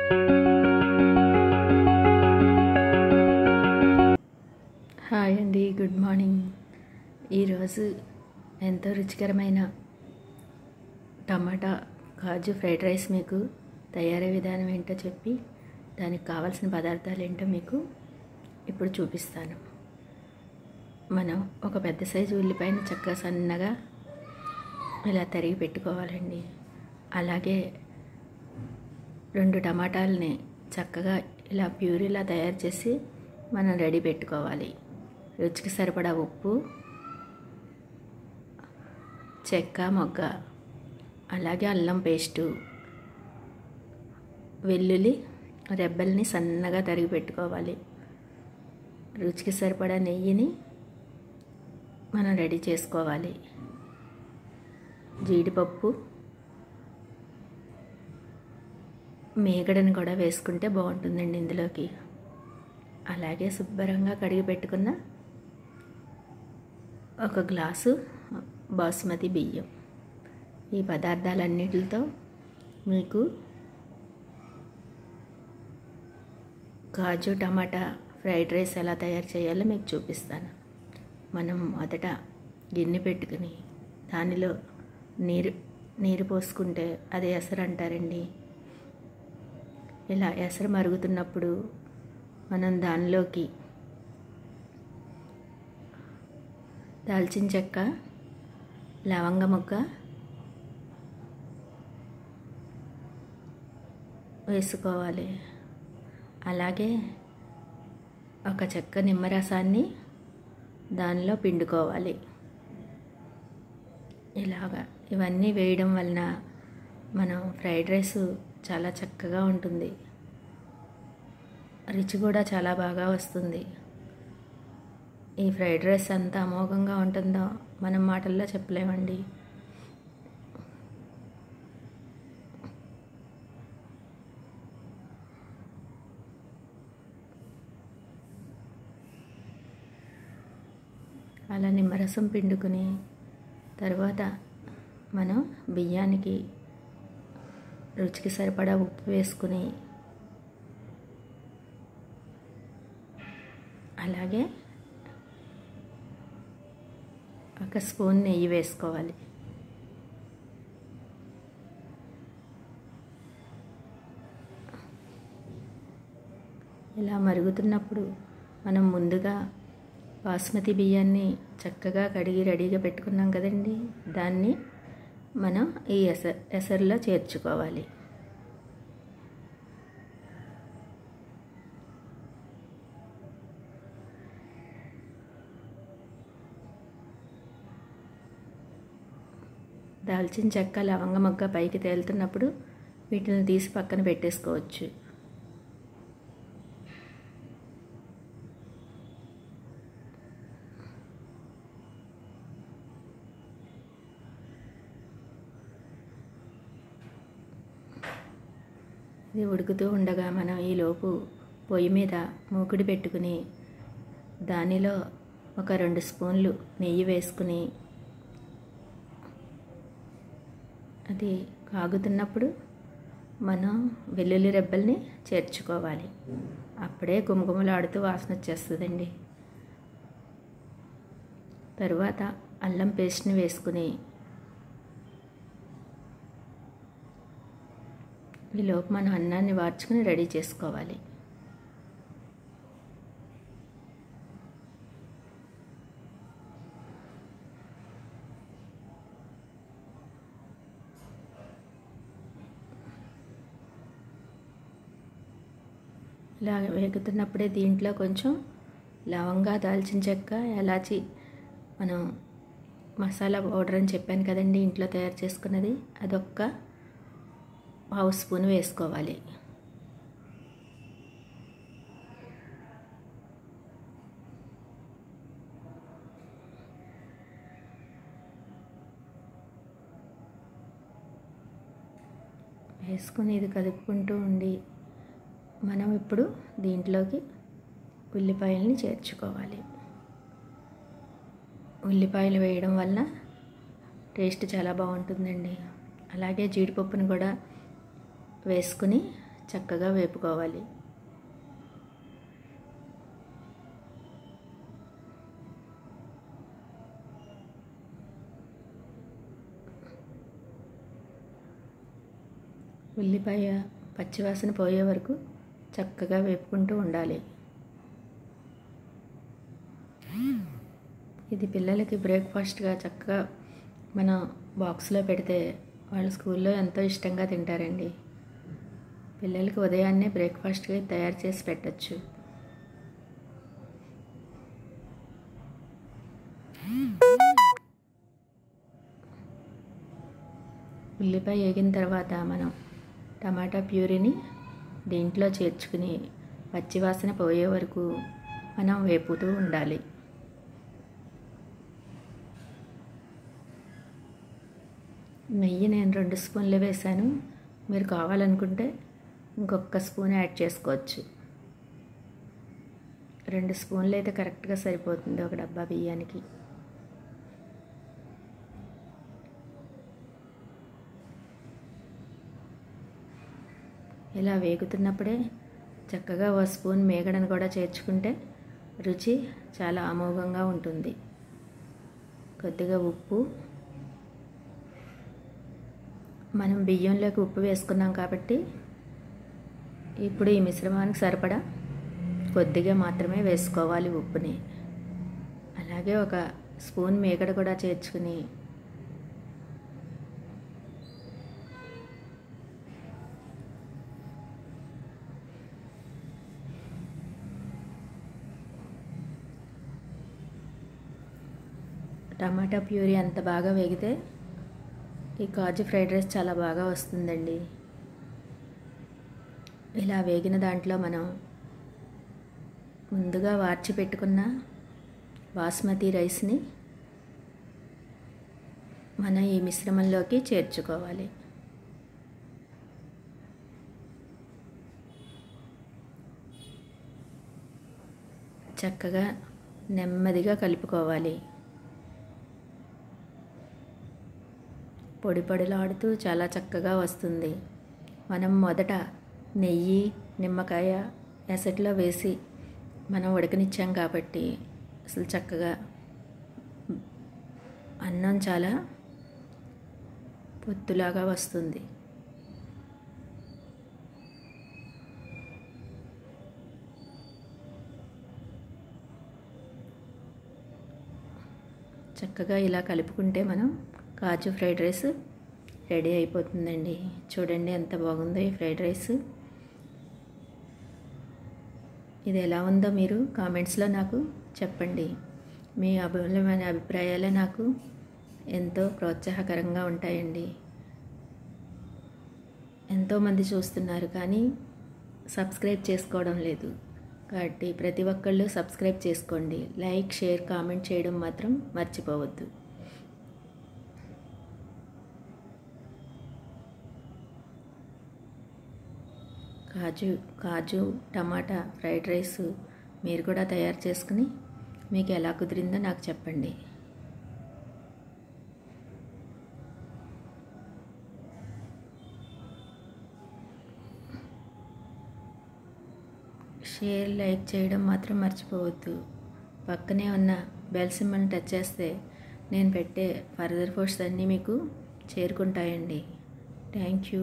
Hi అండి, good morning. ఈరోజు ఎంతో రుచికరమైన టమాటా కాజు ఫ్రైడ్ రైస్ మీకు తయారీ విధానం ఏంటో చెప్పి దానికి కావాల్సిన పదార్థాలు ఏంటో మీకు ఇప్పుడు చూపిస్తాను. మనం ఒక పెద్ద సైజు ఉల్లిపాయని చక్కగా సన్నగా ఇలా తరిగి పెట్టుకోవాలండి. అలాగే 2 టమాటాలని చక్కగా ఇలా ప్యూరీలా తయారు చేసి మనం రెడీ పెట్టుకోవాలి. రుచికి సరిపడా ఉప్పు, చెక్క మొగ్గ, అలాగే అల్లం పేస్టు, వెల్లుల్లి రెబ్బల్ని సన్నగా తరిగి పెట్టుకోవాలి. రుచికి సరిపడా నెయ్యిని మనం రెడీ చేసుకోవాలి. జీడిపప్పు, మేగడని కూడా వేసుకుంటే బాగుంటుందండి ఇందులోకి. అలాగే శుభ్రంగా కడిగి పెట్టుకున్న 1 గ్లాసు బాస్మతి బియ్యం. ఈ పదార్థాలన్నిటితో మీకు కాజు టమాటా ఫ్రైడ్ రైస్ ఎలా తయారు చేయాలో మీకు చూపిస్తాను. మనం మొదట గిన్నె పెట్టుకుని దానిలో నీరు పోసుకుంటే అది ఎసరు అంటారండి. ఇలా ఎసరు మరుగుతున్నప్పుడు మనం దానిలోకి దాల్చిన చెక్క, లవంగ మొగ్గ వేసుకోవాలి. అలాగే 1 చెక్క నిమ్మరసాన్ని దానిలో పిండుకోవాలి. ఇలాగా ఇవన్నీ వేయడం వలన మనం ఫ్రైడ్ రైస్ చాలా చక్కగా ఉంటుంది. రుచి కూడా చాలా బాగా వస్తుంది. ఈ ఫ్రైడ్ రైస్ ఎంత అమోఘంగా ఉంటుందో మనం మాటల్లో చెప్పలేమండి. అలా నిమ్మరసం పిండుకుని తర్వాత మనం బియ్యానికి రుచికి సరిపడా ఉప్పు వేసుకుని అలాగే 1 స్పూన్ నెయ్యి వేసుకోవాలి. ఇలా మరుగుతున్నప్పుడు మనం ముందుగా బాస్మతి బియ్యాన్ని చక్కగా కడిగి రెడీగా పెట్టుకున్నాం కదండి, దాన్ని మనం ఈ ఎసరులో చేర్చుకోవాలి. దాల్చిన చెక్క, లవంగ మొగ్గ పైకి తేలుతున్నప్పుడు వీటిని తీసి పక్కన పెట్టేసుకోవచ్చు. ఇది ఉడుకుతూ ఉండగా మనం ఈలోపు పొయ్యి మీద మూకుడి పెట్టుకుని దానిలో 2 స్పూన్లు నెయ్యి వేసుకుని అది కాగుతున్నప్పుడు మనం వెల్లుల్లి రెబ్బల్ని చేర్చుకోవాలి. అప్పుడే గుమగుమలాడుతూ వాసన వచ్చేస్తుందండి. తరువాత అల్లం పేస్ట్ని వేసుకుని ఈలోపు మనం అన్నాన్ని వార్చుకుని రెడీ చేసుకోవాలి. ఇలా వేగుతున్నప్పుడే దీంట్లో కొంచెం లవంగా, దాల్చిన చెక్క, ఎలాచి మనం మసాలా పౌడర్ అని చెప్పాను కదండి ఇంట్లో తయారు చేసుకున్నది, అదొక్క 1/2 స్పూన్ వేసుకోవాలి. వేసుకుని ఇది కలుపుకుంటూ ఉండి మనం ఇప్పుడు దీంట్లోకి ఉల్లిపాయల్ని చేర్చుకోవాలి. ఉల్లిపాయలు వేయడం వల్ల టేస్ట్ చాలా బాగుంటుందండి. అలాగే జీడిపప్పును కూడా వేసుకుని చక్కగా వేపుకోవాలి. ఉల్లిపాయ పచ్చివాసన పోయే వరకు చక్కగా వేపుకుంటూ ఉండాలి. ఇది పిల్లలకి బ్రేక్ఫాస్ట్గా చక్కగా మనం బాక్స్లో పెడితే వాళ్ళు స్కూల్లో ఎంతో ఇష్టంగా తింటారండి. పిల్లలకి ఉదయాన్నే బ్రేక్ఫాస్ట్గా తయారు చేసి పెట్టచ్చు. ఉల్లిపాయ వేగిన తర్వాత మనం టమాటా ప్యూరీని దీంట్లో చేర్చుకుని పచ్చివాసన పోయే వరకు మనం వేపుతూ ఉండాలి. నెయ్యి నేను 2 స్పూన్లు వేసాను. మీరు కావాలనుకుంటే ఇంకొక స్పూన్ యాడ్ చేసుకోవచ్చు. 2 స్పూన్లు అయితే కరెక్ట్గా సరిపోతుంది ఒక డబ్బా బియ్యానికి. ఇలా వేగుతున్నప్పుడే చక్కగా 1 స్పూన్ మేగడను కూడా చేర్చుకుంటే రుచి చాలా అమోఘంగా ఉంటుంది. కొద్దిగా ఉప్పు, మనం బియ్యంలోకి ఉప్పు వేసుకున్నాం కాబట్టి ఇప్పుడు ఈ మిశ్రమానికి సరిపడా కొద్దిగా మాత్రమే వేసుకోవాలి ఉప్పుని. అలాగే 1 స్పూన్ మేగడ కూడా చేర్చుకుని టమాటా ప్యూరీ అంత బాగా వేగితే ఈ కాజు ఫ్రైడ్ రైస్ చాలా బాగా వస్తుందండి. ఇలా వేగిన దాంట్లో మనం ముందుగా వార్చి పెట్టుకున్న బాస్మతి రైస్ని మనం ఈ మిశ్రమంలోకి చేర్చుకోవాలి. చక్కగా నెమ్మదిగా కలుపుకోవాలి. పొడి పొడిలాడుతూ చాలా చక్కగా వస్తుంది. మనం మొదట నెయ్యి, నిమ్మకాయ ఎసట్లో వేసి మనం ఉడకనిచ్చాం కాబట్టి అసలు చక్కగా అన్నం చాలా పొత్తులాగా వస్తుంది. చక్కగా ఇలా కలుపుకుంటే మనం కాజు ఫ్రైడ్ రైస్ రెడీ అయిపోతుందండి. చూడండి ఎంత బాగుందో ఈ ఫ్రైడ్ రైస్. ఇది ఎలా ఉందో మీరు కామెంట్స్లో నాకు చెప్పండి. మీ అమూల్యమైన అభిప్రాయాలే నాకు ఎంతో ప్రోత్సాహకరంగా ఉంటాయండి. ఎంతోమంది చూస్తున్నారు కానీ సబ్స్క్రైబ్ చేసుకోవడం లేదు. కాబట్టి ప్రతి ఒక్కళ్ళు సబ్స్క్రైబ్ చేసుకోండి. లైక్, షేర్, కామెంట్ చేయడం మాత్రం మర్చిపోవద్దు. కాజు టమాటా ఫ్రైడ్ రైస్ మీరు కూడా తయారు చేసుకుని మీకు ఎలా కుదిరిందో నాకు చెప్పండి. షేర్, లైక్ చేయడం మాత్రం మర్చిపోవద్దు. పక్కనే ఉన్న బెల్ సింబల్ని టచ్ చేస్తే నేను పెట్టే ఫర్దర్ పోస్ట్స్ అన్నీ మీకు చేరుకుంటాయండి. Thank you.